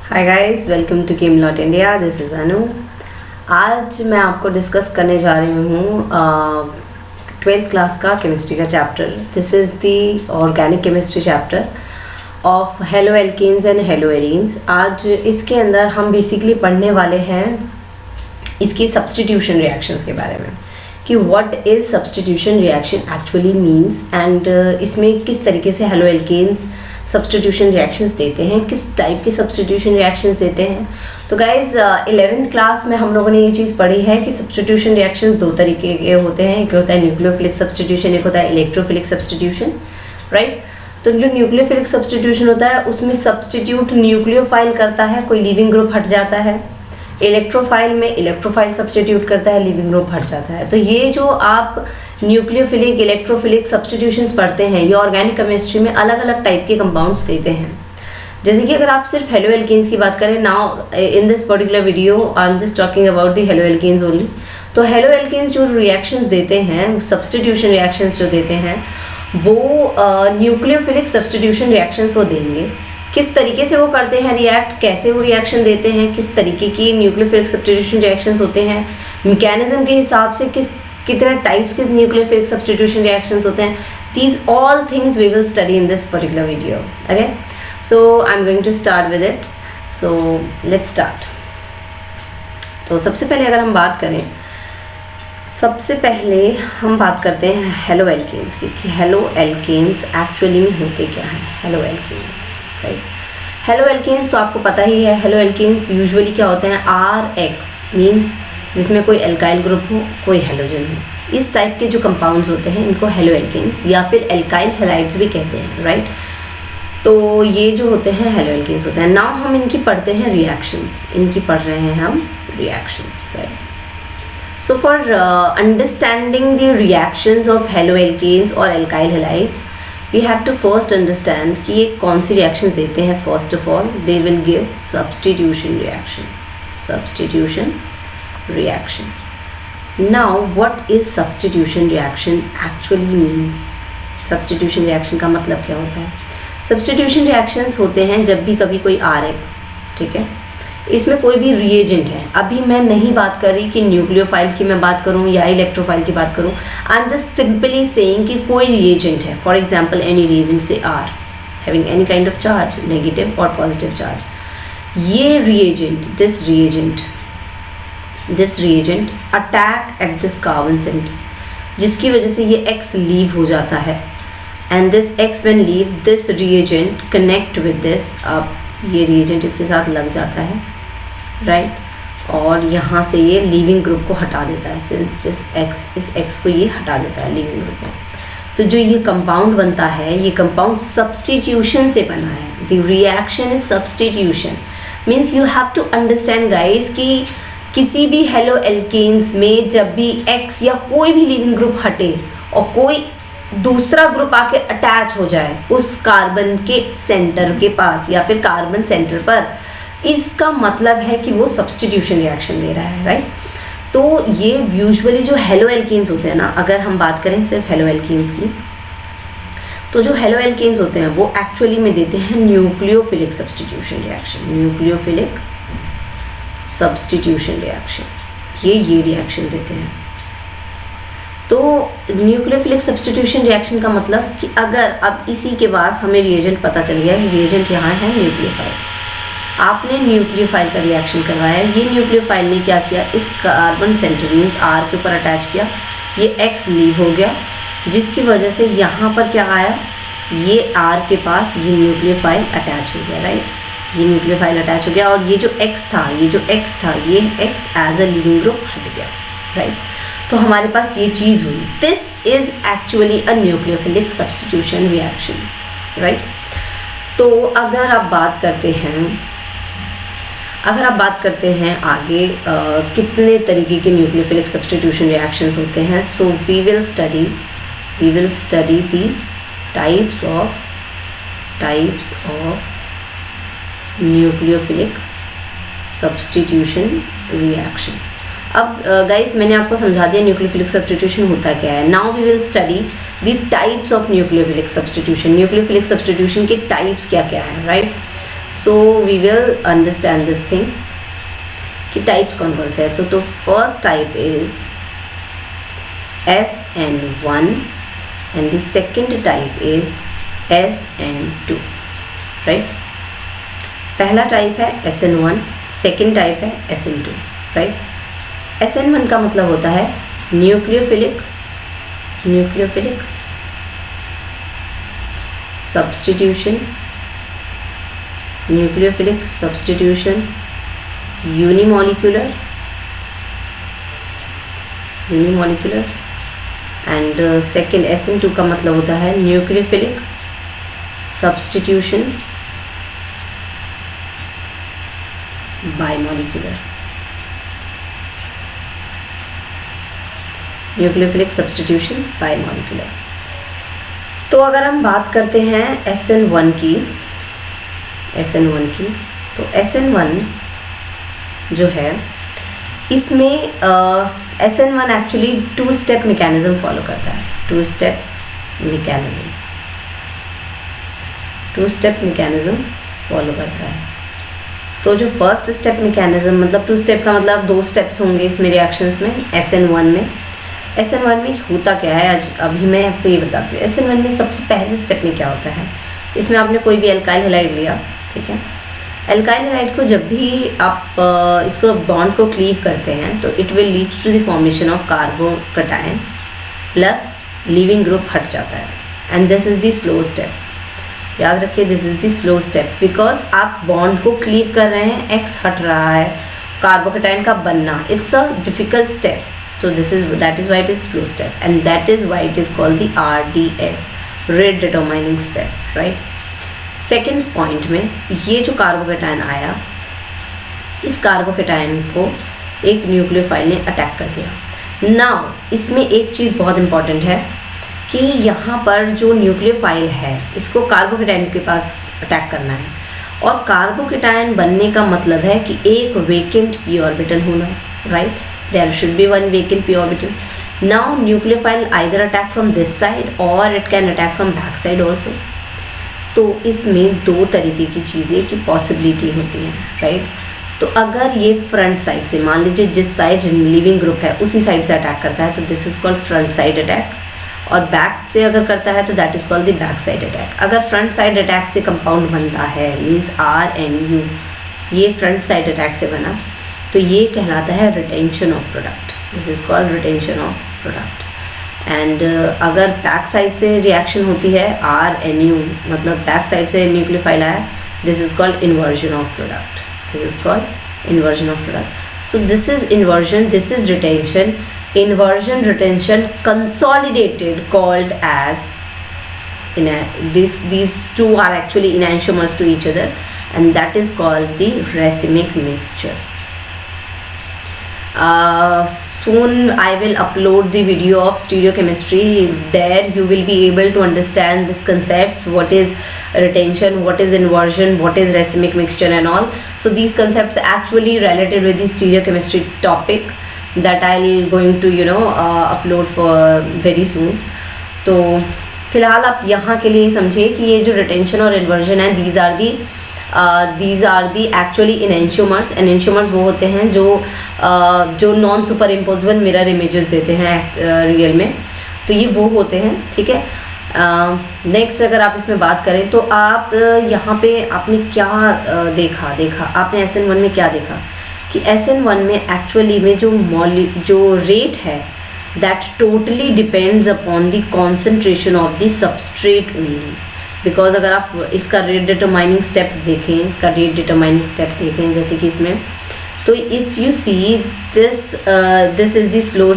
Hi guys, welcome to Camelot India. This is Anu. आज मैं आपको डिस्कस करने जा रही हूँ 12th क्लास का केमिस्ट्री का chapter. This is the organic chemistry chapter of halo alkanes and halo arenes. आज इसके अंदर हम बेसिकली पढ़ने वाले हैं इसकी सब्स्टिट्यूशन रिएक्शंस के बारे में कि what is substitution reaction actually means and इसमें किस तरीके से हेलो एल्केन्स सब्स्टिट्यूशन रिएक्शंस देते हैं, किस टाइप के सब्स्टिट्यूशन रिएक्शंस देते हैं। तो गाइज 11th क्लास में हम लोगों ने ये चीज़ पढ़ी है कि सब्स्टिट्यूशन रिएक्शंस दो तरीके के होते हैं। एक होता है न्यूक्लियोफिलिक सब्स्टिट्यूशन, एक होता है इलेक्ट्रोफिलिक सब्स्टिट्यूशन, राइट। तो जो न्यूक्लियोफिलिक सब्स्टिट्यूशन होता है उसमें सब्स्टिट्यूट न्यूक्लियोफाइल करता है, कोई लिविंग ग्रुप हट जाता है। इलेक्ट्रोफाइल में इलेक्ट्रोफाइल सब्स्टिट्यूट करता है, लिविंग ग्रुप हट जाता है। तो ये जो आप न्यूक्लियोफिलिक इलेक्ट्रोफिलिक सब्स्टिट्यूशंस पढ़ते हैं ये ऑर्गेनिक केमिस्ट्री में अलग अलग टाइप के कंपाउंड्स देते हैं। जैसे कि अगर आप सिर्फ हेलो एल्केन्स की बात करें, now in this particular video I am just talking about the halo alkanes only. तो हेलो एल्केन्स जो रिएक्शंस देते हैं, सब्स्टिट्यूशन रिएक्शंस जो देते हैं वो न्यूक्लियोफिलिक सब्स्टिट्यूशन रिएक्शंस वो देंगे। किस तरीके से वो करते हैं रिएक्ट, कैसे वो रिएक्शन देते हैं, किस तरीके की न्यूक्लियोफिलिक सब्स्टिट्यूशन रिएक्शंस होते हैं, मैकेनिज्म के हिसाब से कितने टाइप्स के न्यूक्लियोफिलिक सब्स्टिट्यूशन रिएक्शंस होते हैं, these all things we will study in this particular video. Okay, so I'm going to start with it. So let's start. तो सबसे पहले अगर हम बात करें, सबसे पहले हम बात करते हैं हेलो एल्केन्स की कि हेलो एल्केन्स एक्चुअली में होते क्या हैं। Halo alkanes, right. Halo alkanes तो आपको पता ही है। हेलो एल्केन्स यूजुअली क्या होते हैं, RX मीन्स जिसमें कोई एल्काइल ग्रुप हो, कोई हेलोजन हो। इस टाइप के जो कंपाउंड्स होते हैं इनको हेलो एल्केन्स या फिर एल्काइल हैलाइड्स भी कहते हैं, राइट। तो ये जो होते हैं हेलो एल्केन्स होते हैं। नाउ हम इनकी पढ़ते हैं रिएक्शंस, इनकी पढ़ रहे हैं हम reactions, right. So for understanding the reactions of halo alkenes और alkyl halides we have to first understand कि ये कौन सी रिएक्शन देते हैं। First of all they will give substitution reaction, substitution reaction. Now what is substitution reaction actually means? Substitution reaction का मतलब क्या होता है? Substitution reactions होते हैं जब भी कभी कोई RX, ठीक है, इसमें कोई भी reagent है। अभी मैं नहीं बात कर रही कि न्यूक्लियोफाइल की मैं बात करूँ या इलेक्ट्रोफाइल की बात करूँ। आई एम जस्ट सिंपली सेइंग कि कोई reagent है। फॉर एग्जाम्पल एनी reagent से R having any kind of charge, negative और positive charge। ये reagent, this reagent attack at this carbon center, जिसकी वजह से ये X लीव हो जाता है and this X when leave this reagent connect with this। अब ये reagent इसके साथ लग जाता है, right, और यहाँ से ये लीविंग ग्रुप को हटा देता है। since this X, इस X को ये हटा देता है लीविंग ग्रुप को। तो जो ये कंपाउंड बनता है, ये कंपाउंड सब्स्टिट्यूशन से बना है। The reaction is substitution means you have to understand guys कि किसी भी हेलो एल्केन्स में जब भी X या कोई भी लिविंग ग्रुप हटे और कोई दूसरा ग्रुप आके अटैच हो जाए उस कार्बन के सेंटर के पास या फिर कार्बन सेंटर पर, इसका मतलब है कि वो सब्स्टिट्यूशन रिएक्शन दे रहा है, राइट। तो ये यूजुअली जो हेलो एल्केन्स होते हैं ना, अगर हम बात करें सिर्फ हेलो एल्केन्स की, तो जो हेलो एल्केन्स होते हैं वो एक्चुअली में देते हैं nucleophilic substitution reaction, nucleophilic substitution reaction. ये रिएक्शन देते हैं। तो न्यूक्लियोफिलिक सब्स्टिट्यूशन रिएक्शन का मतलब कि अगर अब इसी के पास हमें रिएजेंट पता चल गया, रिएजेंट यहाँ है न्यूक्लियोफाइल, आपने न्यूक्लियोफाइल का रिएक्शन करवाया, ये न्यूक्लियोफाइल ने क्या किया, इस कार्बन सेंटर मीन्स R के ऊपर अटैच किया, ये X लीव हो गया, जिसकी वजह से यहाँ पर क्या आया, ये R के पास ये न्यूक्लियोफाइल अटैच हो गया, राइट। ये न्यूक्लियोफाइल अटैच हो गया और ये जो X था, ये X as a leaving group हट गया, राइट। तो हमारे पास ये चीज़ हुई। This is actually a nucleophilic substitution reaction, right. तो अगर आप बात करते हैं आगे कितने तरीके के न्यूक्लियोफिलिक सब्स्टिट्यूशन रिएक्शंस होते हैं, so we will study the types of nucleophilic substitution reaction. अब गाइस मैंने आपको समझा दिया न्यूक्लियोफिलिक सब्स्टिट्यूशन होता क्या है। Now we will study the types of nucleophilic substitution. Nucleophilic substitution के टाइप्स क्या क्या हैं, right. So we will understand this thing कि टाइप्स कौन कौन से हैं. तो first type is SN1 and the second type is SN2, right? पहला टाइप है SN1, सेकेंड टाइप है SN2, राइट. SN1 का मतलब होता है nucleophilic substitution, unimolecular and second SN2 का मतलब होता है nucleophilic substitution bimolecular. Nucleophilic substitution bimolecular. तो अगर हम बात करते हैं SN1 की, तो SN1 जो है इसमें SN1 actually 2 step mechanism follow करता है. 2 स्टेप मैकेनिज्म फॉलो करता है. तो जो फर्स्ट स्टेप मैकेनिज्म, मतलब 2 स्टेप का मतलब 2 स्टेप्स होंगे इसमें रिएक्शंस में. SN1 में होता क्या है, आज अभी मैं आपको ये बताती हूँ. SN1 में सबसे पहले स्टेप में क्या होता है, इसमें आपने कोई भी एल्काइल हैलाइड लिया, ठीक है. एल्काइल हैलाइड को जब भी आप इसको बॉन्ड को क्लीव करते हैं तो it will leads to the formation of carbocation plus leaving group हट जाता है. And this is the slow step. याद रखिए, this is the slow step because आप बॉन्ड को क्लीव कर रहे हैं, X हट रहा है, कार्बोकैटायन का बनना, it's a difficult step. So that is why it is slow step, and that is why it is called the RDS, rate determining step, right? Second point में ये जो कार्बोकैटायन आया, इस कार्बोकैटायन को एक न्यूक्लियोफाइल ने अटैक कर दिया. नाउ इसमें एक चीज़ बहुत इंपॉर्टेंट है कि यहाँ पर जो न्यूक्लियोफाइल है इसको कार्बोकैटायन के पास अटैक करना है. और कार्बोकैटायन बनने का मतलब है कि एक वेकेंट p ऑर्बिटल होना, right. There should be one vacant p orbital. Now nucleophile either attack from this side or it can attack from back side also. तो इसमें 2 तरीके की चीज़ें की पॉसिबिलिटी होती है, राइट. तो अगर ये फ्रंट साइड से, मान लीजिए जिस साइड लिविंग ग्रुप है उसी साइड से अटैक करता है तो this is called front side attack. और बैक से अगर करता है तो that is called the back side attack. अगर फ्रंट साइड अटैक से कंपाउंड बनता है, मीन्स RNU, ये फ्रंट साइड अटैक से बना, तो ये कहलाता है retention of product. This is called retention of product. And अगर बैक साइड से रिएक्शन होती है RNU, मतलब बैक साइड से न्यूक्लियोफाइल आया, this is called inversion of product. So this is inversion, this is retention. Inversion, retention, consolidated, called as these two are actually enantiomers to each other, and that is called the racemic mixture. Soon I will upload the video of stereochemistry. There you will be able to understand these concepts, what is retention, what is inversion, what is racemic mixture and all. So these concepts are actually related with the stereochemistry topic that I'll going to upload for very soon. तो फ़िलहाल आप यहाँ के लिए समझिए कि ये जो रिटेंशन और इन्वर्जन है, these are the actually enantiomers. Enantiomers वो होते हैं जो non super imposable mirror images देते हैं रियल में, तो ये वो होते हैं, ठीक है. नेक्स्ट अगर आप इसमें बात करें तो आप यहाँ पे आपने क्या देखा आपने SN1 में क्या देखा कि SN1 में एक्चुअली में जो रेट है that totally depends upon the concentration of the substrate only. Because अगर आप इसका रेट डिटरमाइनिंग स्टेप देखें, जैसे कि इसमें, तो if you see this is the slow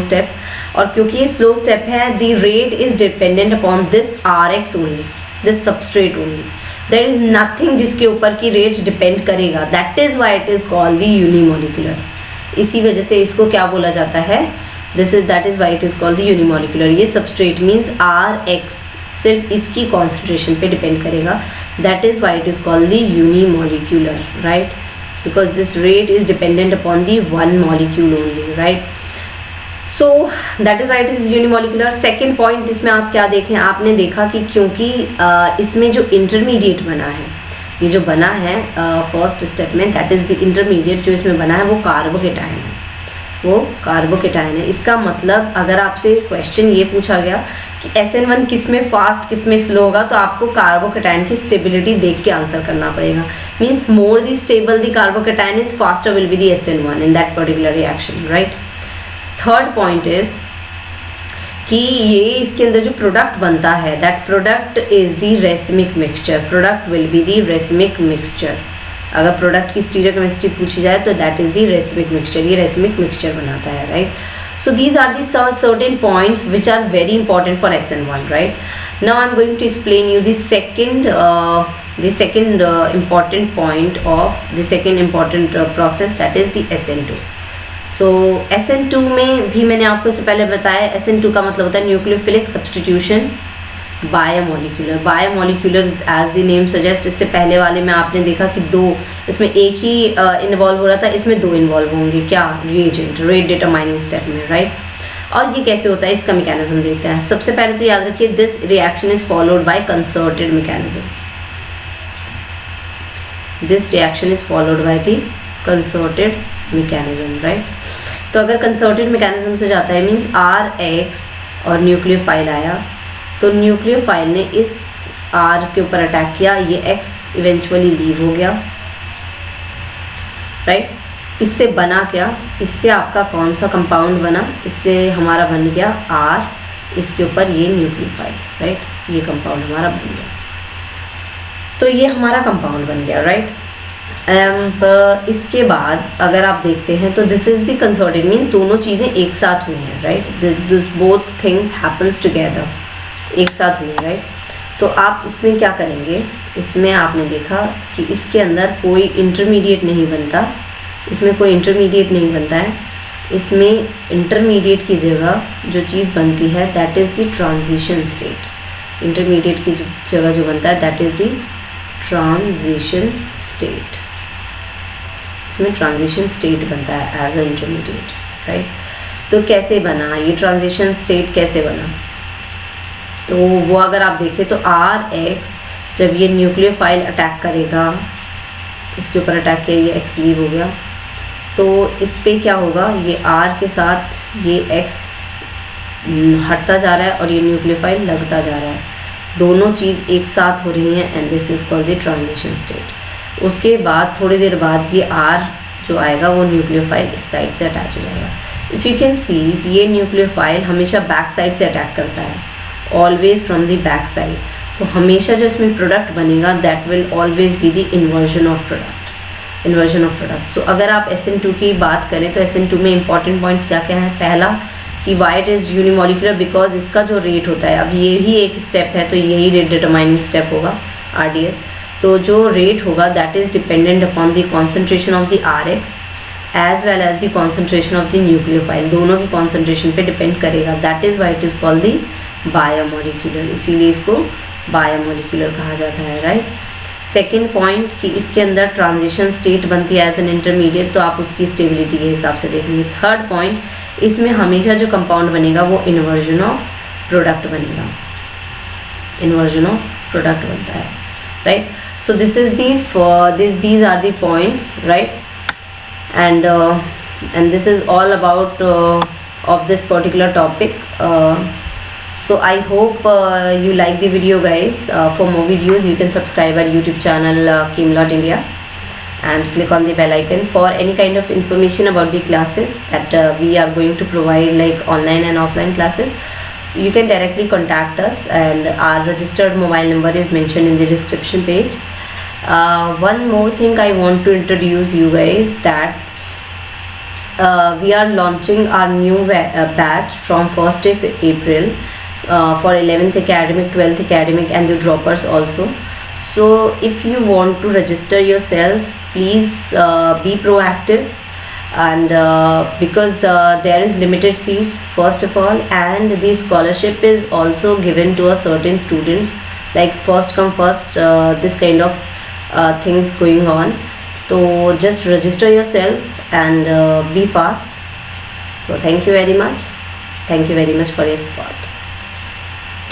step, और क्योंकि ये स्लो स्टेप है, the rate is dependent upon this RX only, this substrate only. There is nothing जिसके ऊपर की रेट डिपेंड करेगा. That is why it is called the unimolecular. इसी वजह से इसको क्या बोला जाता है, that is why it is called the unimolecular. ये सबस्ट्रेट मीन्स RX सिर्फ इसकी कॉन्सेंट्रेशन पे डिपेंड करेगा. That is why it is called the unimolecular, right, because this rate is dependent upon the one molecule only, right. So that is why it is unimolecular. Second point इसमें आप क्या देखें, आपने देखा कि क्योंकि इसमें जो इंटरमीडिएट बना है, ये जो बना है फर्स्ट स्टेप में, दैट इज़ द इंटरमीडिएट जो इसमें बना है वो कार्बोकेटायन है, वो कार्बोकेटायन है। इसका मतलब अगर आपसे क्वेश्चन ये पूछा गया कि SN1 किस में फास्ट किस में स्लो होगा, तो आपको कार्बोकेटायन की स्टेबिलिटी देख के आंसर करना पड़ेगा। Means more the stable the carbocation is faster will be the SN1 in that particular reaction, right. Third point is कि ये इसके अंदर जो प्रोडक्ट बनता है, that product is the racemic mixture, product will be the racemic mixture. अगर product की stereochemistry पूछी जाए तो that is the racemic mixture, ये रेसिमिक मिक्सचर बनाता है, right. So these are the certain points which are very important for SN1, right. Now I am going to explain you the second important point of the second important process, that is the SN2. So SN2 में भी मैंने आपको इससे पहले बताया, SN2 का मतलब होता है nucleophilic substitution bimolecular. Bimolecular as the name suggest, इससे पहले वाले में आपने देखा कि दो, इसमें एक ही इन्वॉल्व हो रहा था, इसमें दो इन्वॉल्व होंगे, क्या, रिएजेंट, रेट डिटरमाइनिंग स्टेप में, राइट। और ये कैसे होता है, इसका मैकेनिज्म देखते हैं। सबसे पहले तो याद रखिए, this reaction is followed by concerted mechanism, this reaction is followed by the concerted mechanism, right. तो अगर कंसर्टेड मैकेनिज्म से जाता है, मीन्स RH और न्यूक्लियोफाइल आया, तो न्यूक्लियोफाइल ने इस R के ऊपर अटैक किया, ये X इवेंचुअली लीव हो गया, राइट। इससे बना क्या, इससे आपका कौन सा कंपाउंड बना, इससे हमारा बन गया R, इसके ऊपर ये न्यूक्लियोफाइल, राइट, ये कंपाउंड हमारा बन गया। तो ये हमारा कंपाउंड बन गया, राइट। इसके बाद अगर आप देखते हैं तो this is the concerted, means दोनों चीज़ें एक साथ हुई हैं, right, this both things happens together, एक साथ हुई हैं, राइट। तो आप इसमें क्या करेंगे, इसमें आपने देखा कि इसके अंदर कोई इंटरमीडिएट नहीं बनता, इसमें कोई इंटरमीडिएट नहीं बनता है, इसमें इंटरमीडिएट की जगह जो चीज़ बनती है that is the transition state. Intermediate की जगह जो बनता है that is the transition state, इसमें ट्रांजिशन स्टेट बनता है एज अ इंटरमीडिएट, राइट। तो कैसे बना ये ट्रांजिशन स्टेट, कैसे बना, तो वो अगर आप देखें तो RH जब ये न्यूक्लियोफाइल अटैक करेगा, इसके ऊपर अटैक किया, ये X लीव हो गया, तो इस पे क्या होगा, ये R के साथ ये X हटता जा रहा है और ये न्यूक्लियोफाइल लगता जा रहा है, दोनों चीज़ एक साथ हो रही हैं, and this is called the transition state. उसके बाद थोड़ी देर बाद ये R जो आएगा वो न्यूक्लियोफाइल इस साइड से अटैच हो जाएगा। इफ़ यू कैन सी, ये न्यूक्लियोफाइल हमेशा बैक साइड से अटैक करता है, always from the back side. तो हमेशा जो इसमें प्रोडक्ट बनेगा that will always be the inversion of product, inversion of product. So अगर आप SN2 की बात करें तो SN2 में इंपॉर्टेंट पॉइंट्स क्या क्या हैं, पहला कि Y it is unimolecular, because इसका जो रेट होता है, अब ये ही एक स्टेप है तो यही रेट डिटरमाइनिंग स्टेप होगा RDS। तो जो रेट होगा that is dependent upon the concentration of the RH as well as the concentration of the nucleophile, दोनों की कॉन्सेंट्रेशन पे डिपेंड करेगा, that is why it is called the bimolecular, इसीलिए इसको बायोमोलिकुलर कहा जाता है, राइट। सेकेंड पॉइंट कि इसके अंदर ट्रांजिशन स्टेट बनती है एज एन इंटरमीडिएट, तो आप उसकी स्टेबिलिटी के हिसाब से देखेंगे। थर्ड पॉइंट, इसमें हमेशा जो कंपाउंड बनेगा वो इन्वर्जन ऑफ प्रोडक्ट बनेगा, इन्वर्जन ऑफ प्रोडक्ट बनता है, right. So this is these are the points, right, and this is all about of this particular topic. So I hope you like the video, guys. For more videos you can subscribe our YouTube channel Camelot India and click on the bell icon for any kind of information about the classes that we are going to provide, like online and offline classes. So you can directly contact us, and our registered mobile number is mentioned in the description page. One more thing I want to introduce you guys, that we are launching our new batch from 1st of April for 11th academic, 12th academic and the droppers also. So if you want to register yourself, please be proactive, and because there is limited seats first of all, and the scholarship is also given to a certain students, like first come first, this kind of things going on. So just register yourself and be fast. So thank you very much. Thank you very much for your support.